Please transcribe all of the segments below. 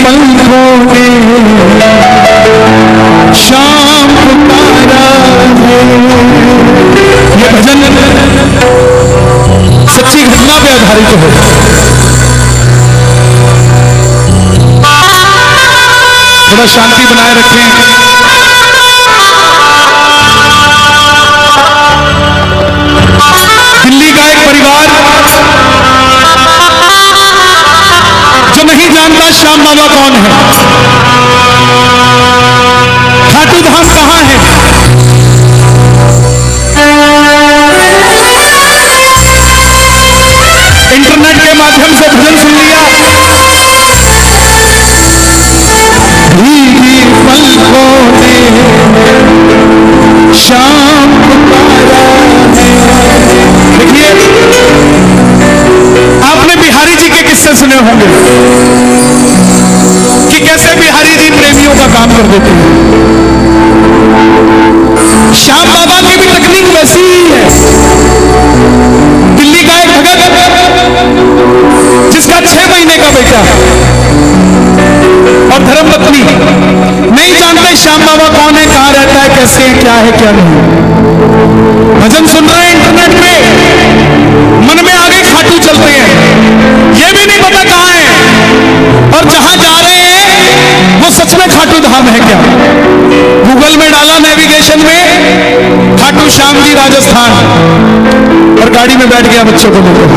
पलकों ने शाम पुकारा है। ये भजन सच्ची घटना पे आधारित है। थोड़ा शांति बनाए रखें। दिल्ली का एक परिवार जो नहीं जानता श्याम बाबा कौन है, खाटू धाम कहां है, इंटरनेट के माध्यम से भजन सुन लिया। भीगी पलकों ने शाम पुकारा है। देखिए, आपने बिहारी जी के किस्से सुने होंगे कि कैसे बिहारी जी प्रेमियों का काम कर देते हैं। श्याम बाबा की भी तकनीक वैसी ही है। दिल्ली का एक भगत जिसका 6 महीने का बेटा और धर्मपत्नी नहीं जानते श्याम बाबा कौन है, कहां रहता है, कैसे है, क्या है क्या नहीं। भजन सुन रहे हैं इंटरनेट पे, मन में आगे खाटू चलते हैं, ये भी नहीं पता कहां है और जहां जा रहे हैं वो सच में खाटू धाम है क्या। गूगल में डाला नेविगेशन में खाटू श्याम जी राजस्थान और गाड़ी में बैठ गया बच्चों को लेकर।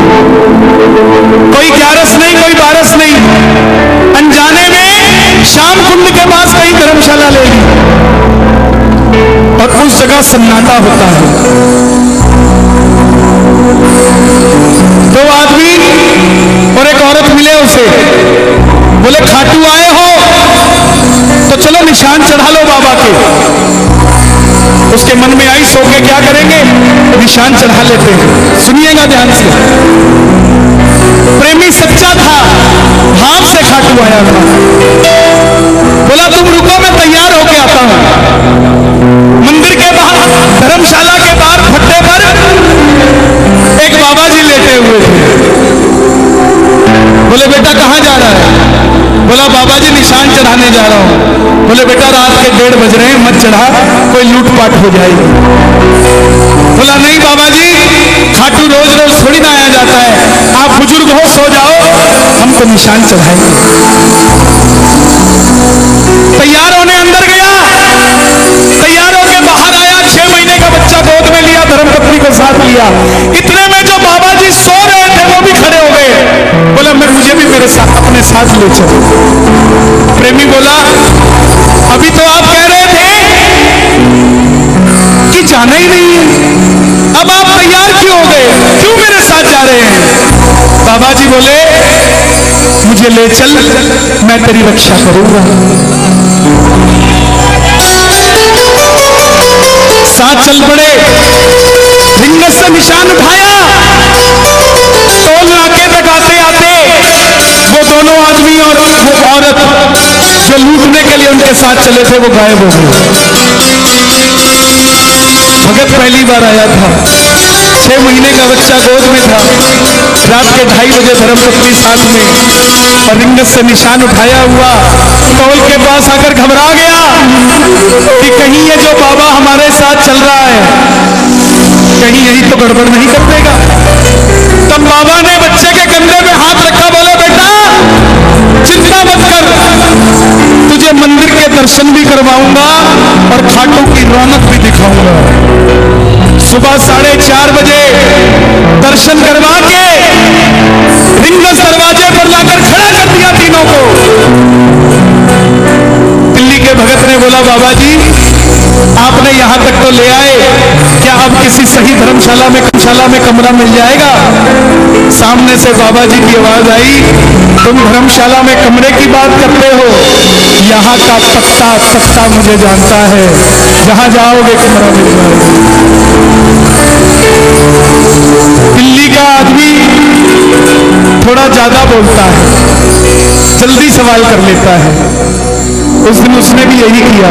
कोई ग्यारस नहीं, कोई बारस नहीं, अनजाने में श्याम कुंड के पास कहीं धर्मशाला ले ली और उस जगह सन्नाटा होता है। 2 आदमी और एक औरत मिले उसे, बोले खाटू आए हो तो चलो निशान चढ़ा लो बाबा के। उसके मन में आई, सो के क्या करेंगे, निशान चढ़ा लेते हैं। सुनिएगा ध्यान से, प्रेमी सच्चा था, भाव से खाटू आया था। बोला तुम रुको, मैं तैयार होके आता हूं। मंदिर के बाहर, धर्मशाला के बाहर फट्टे पर एक बाबा जी लेटे हुए थे। बोले बेटा कहां जा रहा है? बोला बाबा जी निशान चढ़ाने जा रहा हूं। बोले बेटा रात के 1:30 बज रहे हैं, मत चढ़ा, कोई लूटपाट हो जाएगी। बोला नहीं बाबा जी, खाटू रोज रोज थोड़ी ना आया जाता है, आप बुजुर्ग हो, सो जाओ, हम तो निशान चढ़ाएंगे। तैयार होने अंदर गया, तैयार होके बाहर आया, 6 महीने का बच्चा गोद में लिया, धर्मपत्नी को साथ लिया। इतने में जो बाबा जी सो रहे थे वो भी खड़े हो गए। बोला मैं, मुझे भी मेरे साथ अपने साथ ले चलो। प्रेमी बोला अभी तो आप कह रहे थे कि जाना ही नहीं है, अब आप तैयार क्यों हो गए, क्यों मेरे साथ जा रहे हैं? बाबा जी बोले मुझे ले चल, मैं तेरी रक्षा करूंगा। साथ चल पड़े, रिंगस से निशान उठाया, टोल नाके तक आते आते वो दोनों आदमी और वो औरत जो लूटने के लिए उनके साथ चले थे वो गायब हो गए। भगत पहली बार आया था, 6 महीने का बच्चा गोद में था, रात के 2:30 बजे धर्मपत्नी साथ में और रिंगस से निशान उठाया हुआ टोल के पास आकर घबरा गया कि कहीं ये जो बाबा हमारे साथ चल रहा है कहीं यही तो गड़बड़ नहीं कर देगा। तब बाबा ने बच्चे के कंधे में हाथ रखा, बोले बेटा चिंता मत कर, तुझे मंदिर के दर्शन भी करवाऊंगा और खाटू की रौनक भी दिखाऊंगा। सुबह 4:30 बजे दर्शन करवा के रिंगस दरवाजे पर लाकर खड़ा कर दिया तीनों को। दिल्ली के भगत ने बोला बाबा जी आपने यहां तक तो ले आए, क्या अब किसी सही धर्मशाला में कमरा मिल जाएगा? सामने से बाबा जी की आवाज आई, तुम धर्मशाला में कमरे की बात करते हो, यहाँ का पत्ता सत्ता मुझे जानता है, जहां जाओगे कमरा मिल जाएगा। दिल्ली का आदमी थोड़ा ज्यादा बोलता है, जल्दी सवाल कर लेता है। उस दिन उसने भी यही किया,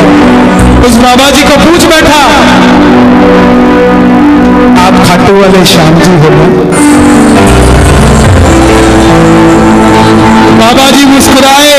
उस बाबा जी को पूछ बैठा आप खाटू वाले श्याम जी हो ना? बाबा जी मुस्कुराए,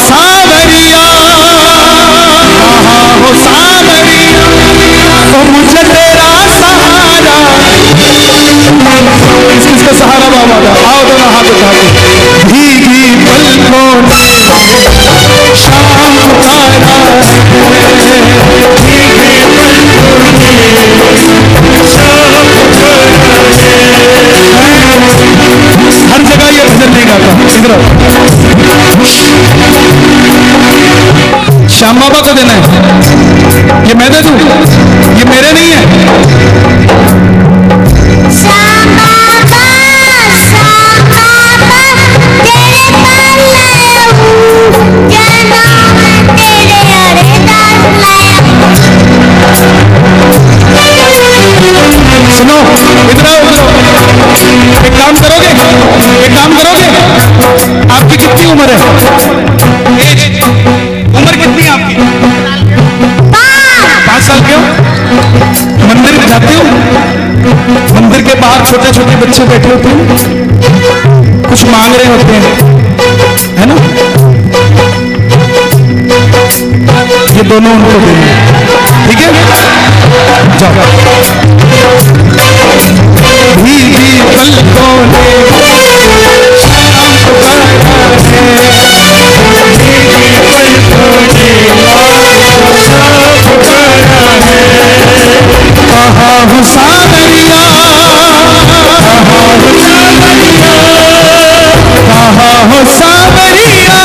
सावरिया, कहाँ हो सावरिया, तो मुझे तेरा सहारा। इसका सहारा बाबा का, आओ दोनों हाथ उठा के। भीगी पलकों ने शाम पुकारा है, भीगी पलकों ने शाम पुकारा है। हर जगह ये भजन नहीं गाता, इधर श्याम बाबा को देना है, ये मैं दे दूं, ये मेरे नहीं है। श्याम बाबा, श्याम बाबा, तेरे पास लाया हूँ, कहना मैं तेरे अरदास लाया हूँ। सुनो, इधर आओ, एक काम करोगे, एक काम करोगे, आपकी कितनी उम्र है? उम्र कितनी है आपकी? 5 साल के हो? मंदिर में जाते हो? मंदिर के बाहर छोटे छोटे बच्चे बैठे होते हैं, कुछ मांग रहे होते हैं, है ना? ये दोनों उनको देंगे, ठीक है? जाओ। भीगी पलकों ने शाम पुकारा है, भीगी पलकों ने शाम पुकारा है। कहाँ हो सावरिया, कहाँ हो सावरिया, कहाँ हो सावरिया,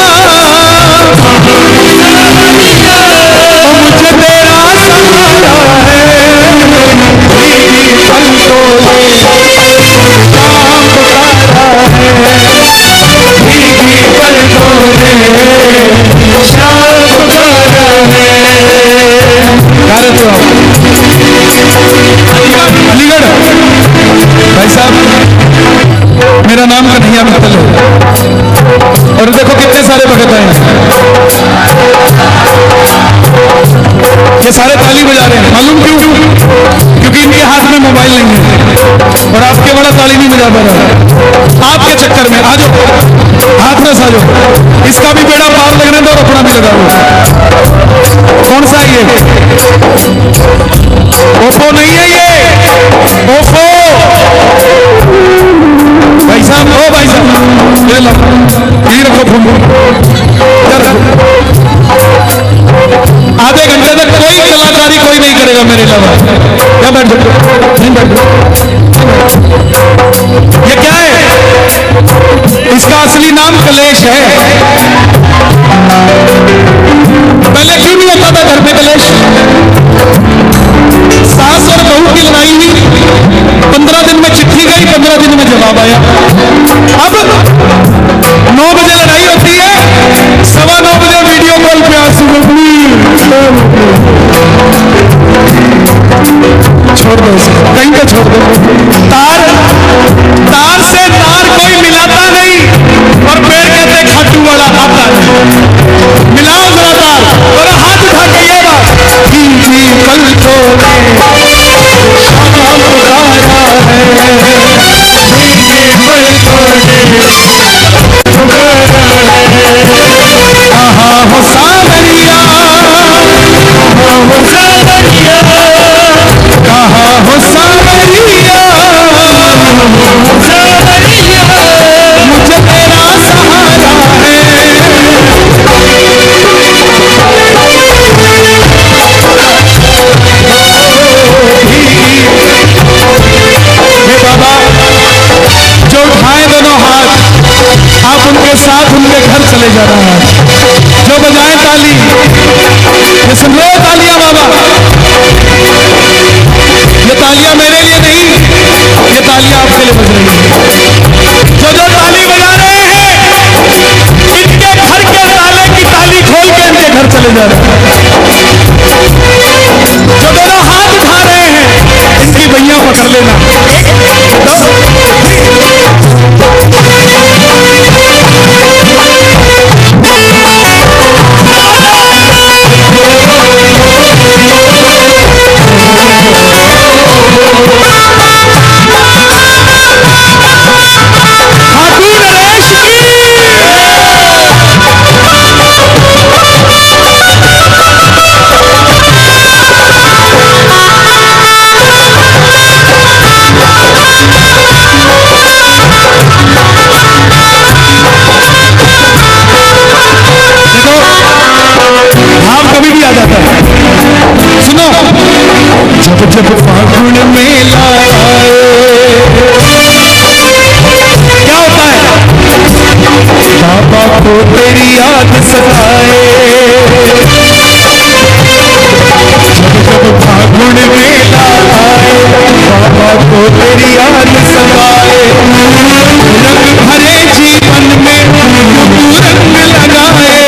तो मुझे तेरा सहारा है। भीगी पलकों ने शाम पुकारा है, भीगी पलकों ने शाम पुकारा है। अलीगढ़ भाई साहब, मेरा नाम कन्हैया मित्तल है, और देखो कितने सारे भगत हैं, ये सारे ताली बजा रहे हैं। मालूम क्यों? क्योंकि इनके हाथ में मोबाइल नहीं है, और आपके बड़ा ताली नहीं बजा पा रहा। आपके चक्कर में आ जाओ, हाथ में साजो, इसका भी बेड़ा पार लगने दो और अपना भी लगा दो। कौन सा है ये? ओप्पो नहीं है ये, ओप्पो। भाई साहब, ओ भाई साहब, ये लो, यही रखो फोन। आधे घंटे तक कोई कलाकारी कोई नहीं करेगा मेरे अलावा। क्या बैठ जाओ, नहीं बैठ जाओ। ये क्या है? इसका असली नाम कलेश है। पहले क्यों नहीं होता था घर में कलेश? सास और बहू की लड़ाई हुई, 15 दिन में चिट्ठी गई, 15 दिन में जवाब आया। अब 9 बजे लड़ाई होती है, 9:15 बजे वीडियो कॉल पे आंसू छोड़ दो, कहीं का छोड़ दो। तार से तार कोई मिलाता नहीं, और पेड़ कहते खाटू वाला आता है। मिलाओ जरा तार, और हाथ उठा के ये बात। भीगी पलकों ने शाम पुकारा है, भीगी पलकों ने पुकारा है। कहाँ हो सावरिया, कहाँ हो सावरिया, कहाँ हो सावरिया, मुझे तेरा सहारा है। हे बाबा, जो उठाए दोनों हाथ, आप उनके साथ उनके घर चले जा रहे हैं। जो बजाए ताली, ये सुन लो तालियां बाबा, ये तालियां मेरे लिए नहीं, ये तालियां आपके लिए बज रही है। जो जो ताली बजा रहे हैं, इनके घर के ताले की ताली खोल के इनके घर चले जा रहे हैं। जो दोनों हाथ उठा रहे हैं, इनकी भैया पकड़ लेना। सुनो, जब जब फागुन मेला आए, क्या होता है? बाबा को तेरी याद सताए, जब जब फागुन मेला आए, बाबा को तेरी याद सताए, रंग भरे जीवन में रंग लगाए,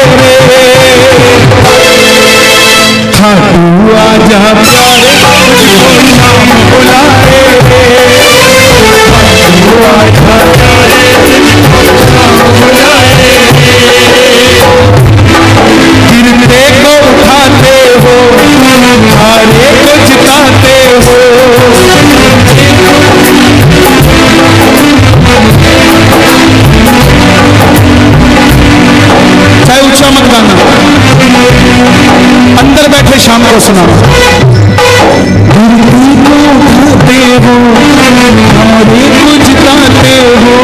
खाटू आजा प्यारे तुझको नाम बुलाए, खाटू आजा प्यारे तुझको नाम बुलाए, गिरते को उठाते हो, हारे को जिताते हो, चाहे ऊंचा मत गाना, अंदर बैठे शाम को सुना, गिरती को उठाते हो, हारे को जिताते हो,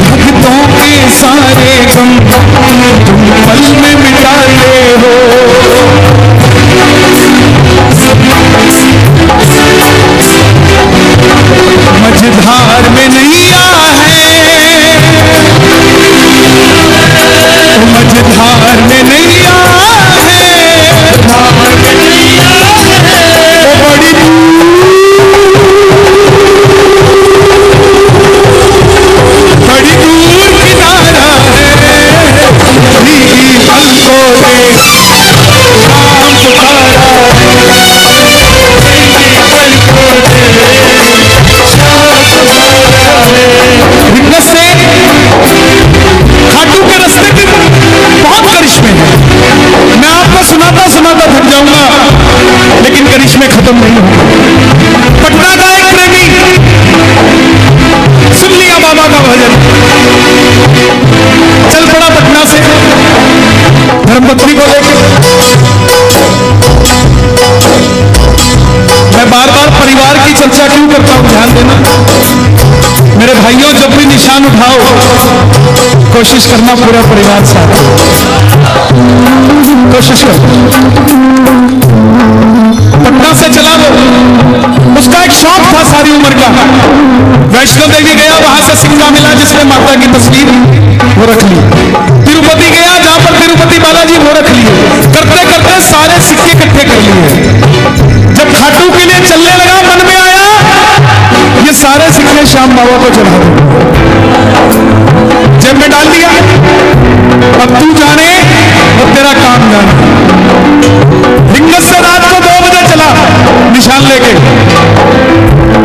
भक्तों के सारे गम तुम पल में मिटाते हो, मझधार में नैया है, मझधार में नैया है, बड़ी बड़ी दूर किनारा है, भीगी पलकों में नाम पुकारा है, भीगी पलकों में से खाटू के रास्ते पे बहुत करिश्मे हैं। मैं आपको सुनाता सुनाता थक जाऊंगा, लेकिन करिश्मे खत्म नहीं होंगे। पटना का एक प्रेमी सुन लिया बाबा का भजन, चल पड़ा पटना से धर्मपत्नी को लेकर। मैं बार बार परिवार की चर्चा क्यों करता हूं, ध्यान देना मेरे भाइयों, जब भी निशान उठाओ कोशिश करना पूरा परिवार साथ, कोशिश करो। पटना से चला वो, उसका एक शौक था सारी उम्र का, वैष्णो देवी गया, वहां से सिक्का मिला जिसमें माता की तस्वीर, वो रख ली। तिरुपति गया, जहां पर तिरुपति बालाजी, वो रख लिए। करते करते सारे सिक्के इकट्ठे कर लिए। जब खाटू के लिए चलने लगा, मन में आया ये सारे सिक्के श्याम बाबा को चढ़ा दो, जेब में डाल दिया। अब तू जाने और तेरा काम जाने। रिंगस से रात को 2 बजे चला निशान लेके,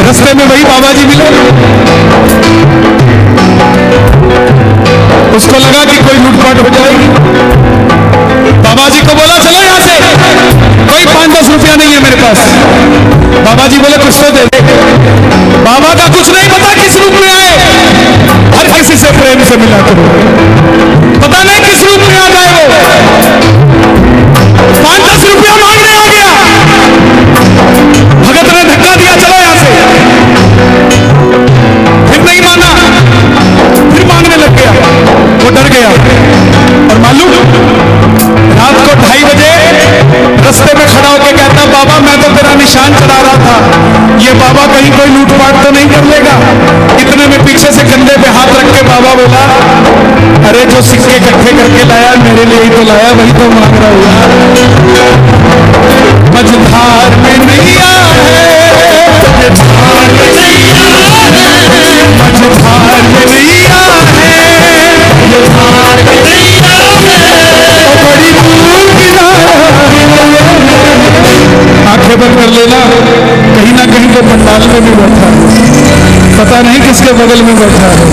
रास्ते में वही बाबा जी मिले। उसको लगा कि कोई लूटपाट हो जाएगी। बाबा जी को बोला चलो यहां से, कोई 5-10 रुपया नहीं है मेरे पास। बाबा जी बोले कुछ तो दे दे। बाबा का कुछ नहीं पता किस रूप में आए, हर किसी से प्रेम से मिला करो, पता नहीं किस रूप में आ जाए वो। 5-10 रुपया मांगने आ गया, भगत ने धक्का दिया चलो यहां से। फिर नहीं माना, फिर मांगने लग गया, वो डर गया। और मालूम रात को 2:30 बजे रास्ते में खड़ा होकर कहता बाबा मैं तो तेरा निशान चढ़ा रहा था, ये बाबा कहीं कोई लूटपाट तो नहीं कर लेगा। इतने में पीछे से कंधे पे हाथ रख के बाबा बोला अरे जो सिक्के इकट्ठे करके लाया मेरे लिए ही तो लाया, वही तो मांग रहा हूं। मझधार में नैया है, मझधार में नैया है, मझधार में नैया है, मझधार में नैया है, बड़ी दूर किनारा। आंखें बंद कर लेना, कहीं ना कहीं तो पंडाल में भी बैठा है, पता नहीं किसके बगल में बैठा है,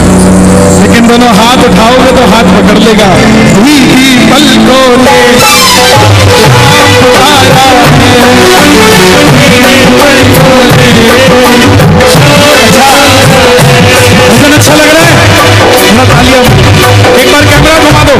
लेकिन दोनों हाथ उठाओगे तो हाथ पकड़ लेगा। भीगी पलकों में भजन अच्छा लग रहा है, तालियां। एक बार कैमरा घुमा दो।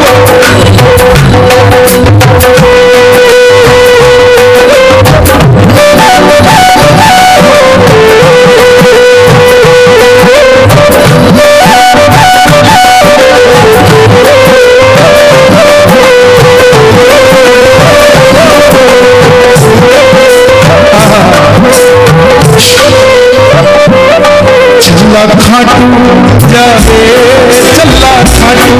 खाटू जावे, चला खाटू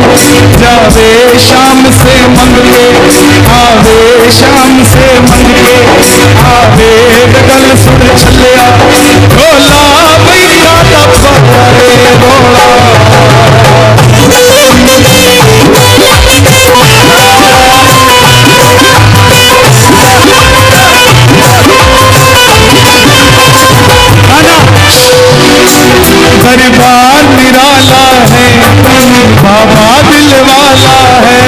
जावे, शाम से मंग के आवे, शाम से मंग के आवे, गगल सुर छलिया ढोला भैया तपरे रोला। दरबार निराला है, बाबा दिल वाला है।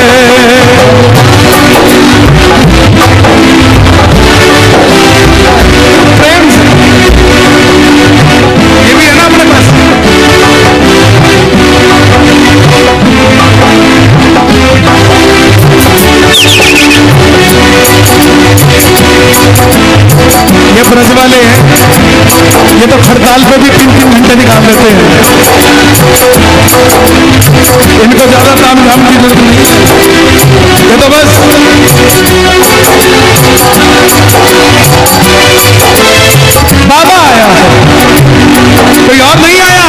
प्रेम से ये भी है ना अपने पास। ये ब्रज वाले हैं, ये तो हड़ताल पे भी 3-3 घंटे निकाल देते हैं। इनको ज्यादा ताम झाम की जरूरत नहीं, ये तो बस बाबा आया है, कोई और नहीं आया।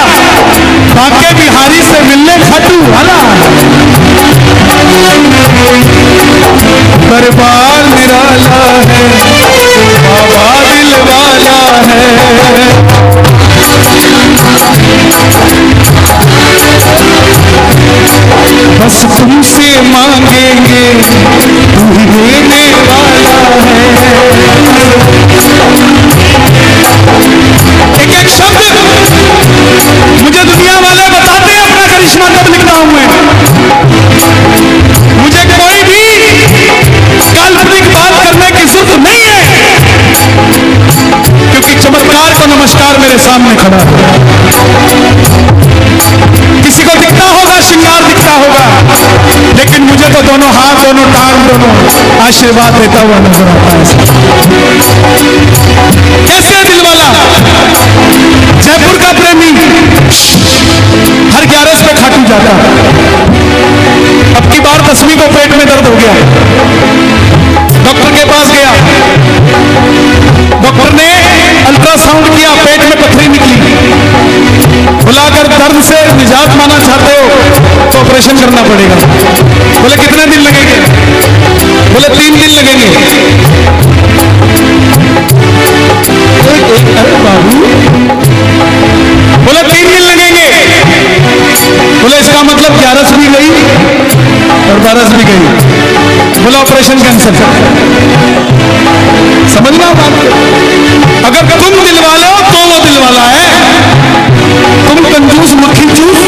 बाके बिहारी से मिलने खाटू वाला। दरबार निराला है, बाबा दिल वाला है। बस तुमसे मांगेंगे, तू ही देने वाला है। एक एक शब्द मुझे दुनिया वाले बताते हैं अपना करिश्मा कब लिखता हूं मैं। मुझे कोई भी काल्पनिक बात करने की जरूरत नहीं है, क्योंकि चमत्कार को नमस्कार मेरे सामने खड़ा है। किसी को दिखता होगा, श्रृंगार दिखता होगा, लेकिन मुझे तो दोनों हाथ, दोनों टांग, दोनों आशीर्वाद देता हुआ नजर आता है। कैसे दिल वाला, जयपुर का प्रेमी, हर 11 पे खाटू जाता। अब की बार 10वीं को पेट में दर्द हो गया, डॉक्टर के पास गया, डॉक्टर ने अल्ट्रासाउंड किया, पेट में पथरी निकली। बोला अगर दर्द से निजात पाना चाहते हो तो ऑपरेशन करना पड़ेगा। बोले कितने दिन लगेंगे? बोले 3 दिन लगेंगे। अरे बाबू, बोले 3 दिन लगेंगे। बोले इसका मतलब 11 भी गई और 12 भी गई। बोला ऑपरेशन कैंसिल। समझना बात, अगर तुम दिल वाले हो तो वो दिल वाला है। तुम कंजूस मक्खी चूस,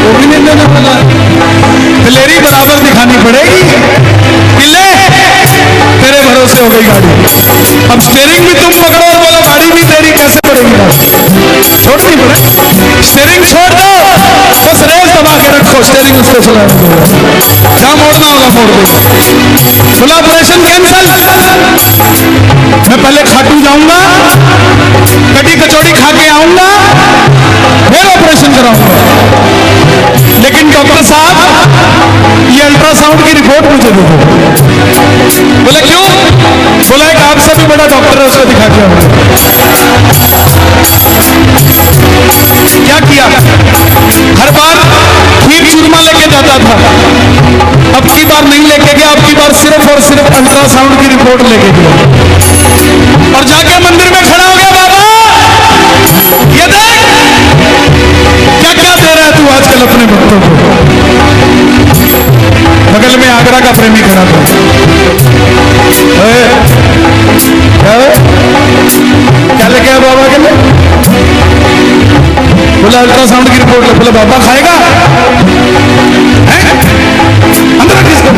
वो भी नहीं देने वाला। दिलेरी बराबर दिखानी पड़ेगी। पिले तेरे भरोसे हो गई गाड़ी, अब स्टेरिंग भी तुम पकड़ो और बोलो गाड़ी भी तेरी, कैसे पड़ेगी गाड़ी? छोड़नी पड़े, स्टेरिंग छोड़ दो, बस रेस दबा के रखो, स्टेरिंग उसको चलाने दो, जहां मोड़ना होगा मोड़ दो। बोला ऑपरेशन कैंसिल। मैं पहले खाटू जाऊंगा, कटी कचौड़ी खा के आऊंगा, फिर ऑपरेशन कराऊंगा। लेकिन डॉक्टर साहब ये अल्ट्रासाउंड की रिपोर्ट मुझे दे दो। बोले क्यों? बोला एक आपसे भी बड़ा डॉक्टर है, उसको दिखा के आऊंगा। क्या किया? हर बार खीर चूरमा लेके जाता था, अब की बार नहीं लेके गया, अब की बार सिर्फ और सिर्फ अल्ट्रासाउंड की रिपोर्ट लेके गया और जाके मंदिर में खड़ा हो गया। बाबा ये देख क्या क्या दे रहा है तू आजकल अपने भक्तों को। बगल में आगरा का प्रेमी खड़ा था। क्या लेके आया बाबा के लिए? बोला अल्ट्रासाउंड की रिपोर्ट ले। बोला बाबा खाएगा? अंदर किसको?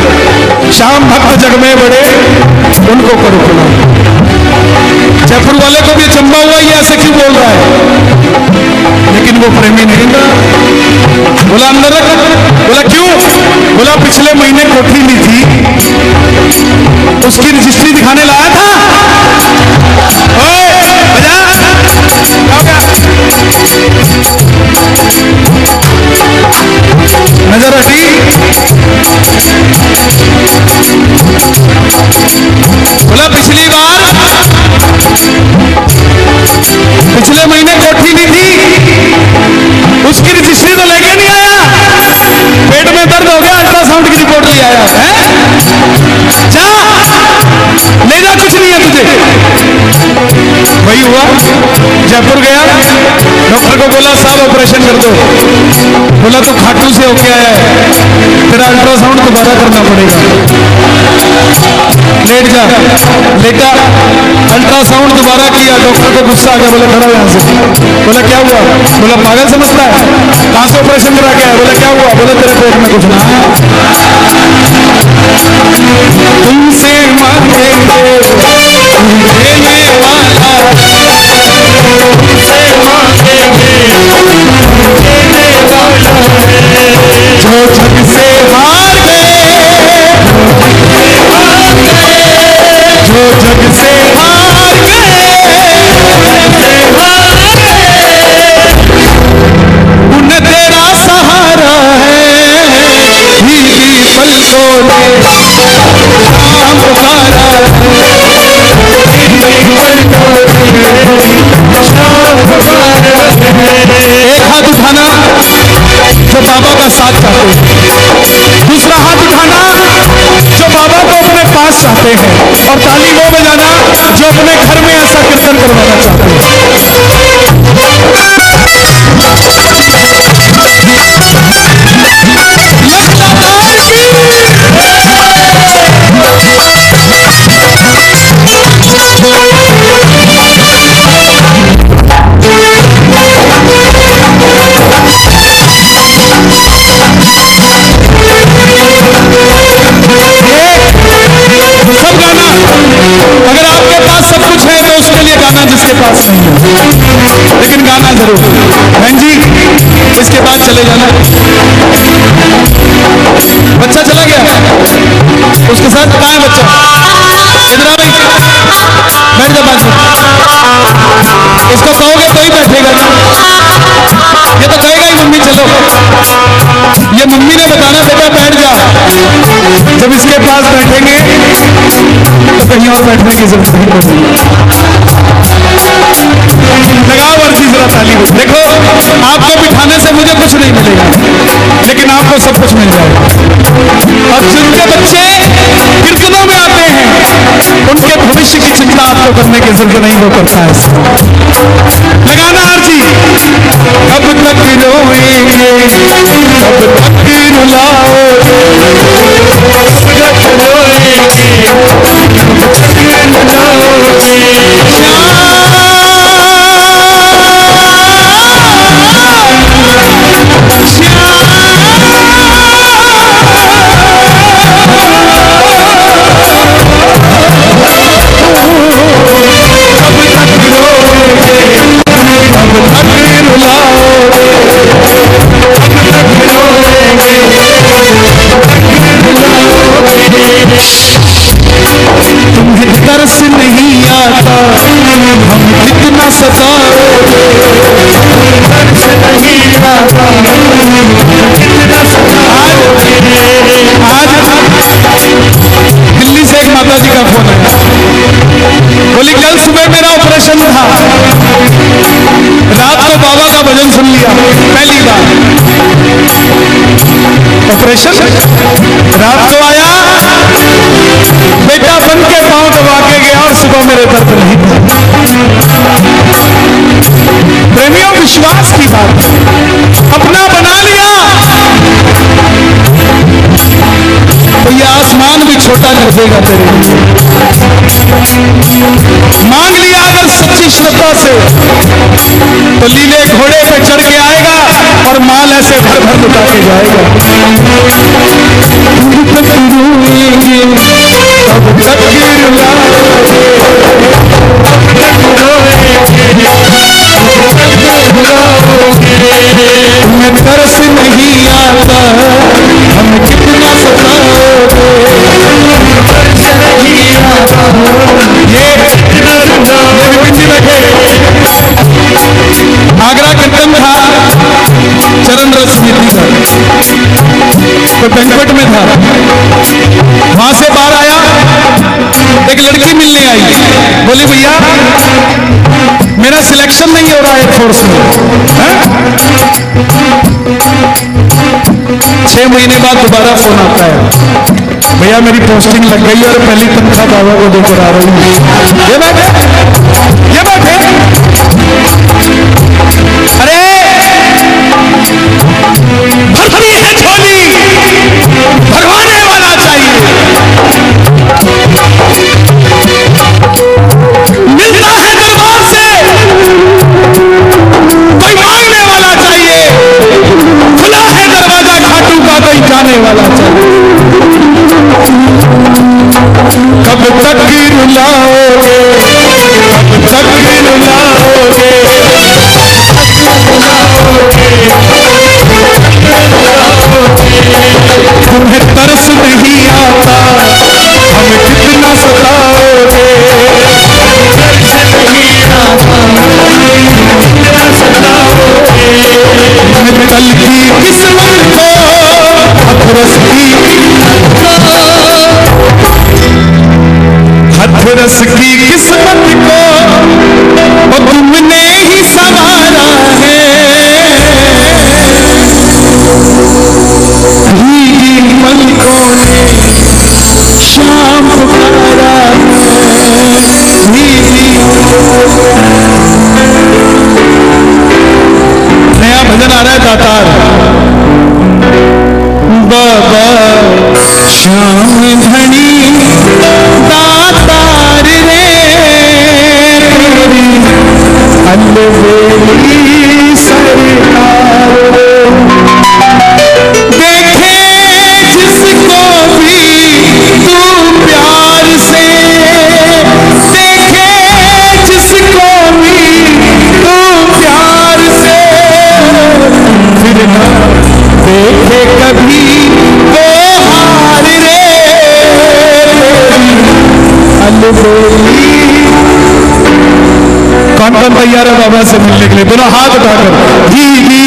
शाम भक्त जग में बड़े, उनको करो खुला। जयपुर वाले को भी चंबा हुआ, ये ऐसे क्यों बोल रहा है? लेकिन वो प्रेमी नहीं था। बोला अंदर रख। बोला क्यों? बोला पिछले महीने कोठी ली थी, उसकी रजिस्ट्री दिखाने लाया था। ओए बजा, क्या हो गया? नजर हटी। बोला पिछली बार, पिछले महीने कोठी ली थी, हुआ, जयपुर गया, डॉक्टर को बोला साहब ऑपरेशन कर दो। बोला तो खाटू से होके आया है, तेरा अल्ट्रासाउंड दोबारा करना पड़ेगा, लेट जा। लेटा, अल्ट्रासाउंड दोबारा किया, डॉक्टर को गुस्सा आ गया, बोला खड़ा यहाँ से। बोला क्या हुआ? बोला पागल समझता है, कहाँ से ऑपरेशन करा के आया? बोला क्या हुआ? बोला तेरे पेट में कुछ ना, तुमसे मांगे देने वाला, तुमसे मांगे देने वाला, जो जग से हार गए, जो जग से हार गए, उन्हें तेरा सहारा है, भीगी पलकों ने नाम पुकारा है, एक हाथ उठाना जो बाबा का साथ चाहते हैं, दूसरा हाथ उठाना जो बाबा को अपने पास चाहते हैं, और ताली वो बजाना जो अपने घर में ऐसा कीर्तन करवाना चाहते हैं। अगर आपके पास सब कुछ है तो उसके लिए गाना जिसके पास नहीं है, लेकिन गाना जरूर। बहन जी इसके बाद चले जाना, बच्चा चला गया, उसके साथ कहाँ है बच्चा? इधर आ भाई, बैठ जा बाजू। इसको कहोगे तो ही बैठेगा ना, ये तो कहेगा ही मम्मी चलो। ये मम्मी ने बताना बेटा बैठ जा, जब इसके पास बैठेंगे तो कहीं और बैठने की जरूरत नहीं पड़ेगी। लगाओ अर्जी जरा ताली को। देखो आपको बिठाने से मुझे कुछ नहीं मिलेगा, लेकिन आपको सब कुछ मिल जाएगा। और जिनके बच्चे कीर्तनों में आते हैं उनके भविष्य की चिंता आपको करने की जरूरत नहीं, वो करता है। लगाना अर्जी। कब तक रोएंगे, कब तक रुलाओगे, तुम्हें तरस नहीं आता हम कितना सताओगे, तरस नहीं आता कितना सताओगे। आज दिल्ली से एक माता जी का फोन आया, बोली कल सुबह मेरा ऑपरेशन था, रात को बाबा का भजन सुन लिया पहली बार। ऑपरेशन रात को आया, बेटा बन के पांव दबा के गया और सुबह मेरे दर्द नहीं था। प्रेमियों विश्वास की बात, अपना बना लिया तो ये आसमान भी छोटा कर देगा तेरे लिए। मांग लिया अगर सच्ची श्रद्धा से तो लीले घोड़े पे चढ़ के आएगा और माल ऐसे भर भर लुटा के जाएगा। मैं तरस नहीं आता हम कितना सताओगे, ये बिंदी बैठे। आगरा कीर्तन था चरण रस नीति का, तो बैंक्वेट में था, वहां से बाहर आया, एक लड़की मिलने आई, बोली भैया मेरा सिलेक्शन नहीं हो रहा है एयरफोर्स में। 6 महीने बाद दोबारा फोन आता है, भैया मेरी पोस्टिंग लग गई और पहली तनख्वाह बाबा को देकर आ रही हूँ। ये बात है, ये बात है। अरे भरती है झोली, भरवाने वाला चाहिए। मिलता है दरबार से, कोई मांगने वाला चाहिए। खुला है दरवाजा घाटू का, कोई जाने वाला चाहिए। कब तक रुलाओगे, कब तक रुलाओगे, तुम्हें तरस नहीं आता, हमें कितना सताओगे। कल की किस्मत को हथरस की, हथरस की किस्मत को वो तुमने ही संवारा है। भीगी पलकों ने शाम पुकारा है। नया भजन आ रहा है दातार। बाबा श्याम धनी दातार रे तेरी अलबेली सरकार रे। देखे जिसको भी तू प्यार से, देखे जिसको भी तू प्यार से, फिर ना देखे कभी वो हार रे अलबेली। कौन कौन तैयार है बाबा से मिलने के लिए? दोनों हाथ उठाकर। भीगी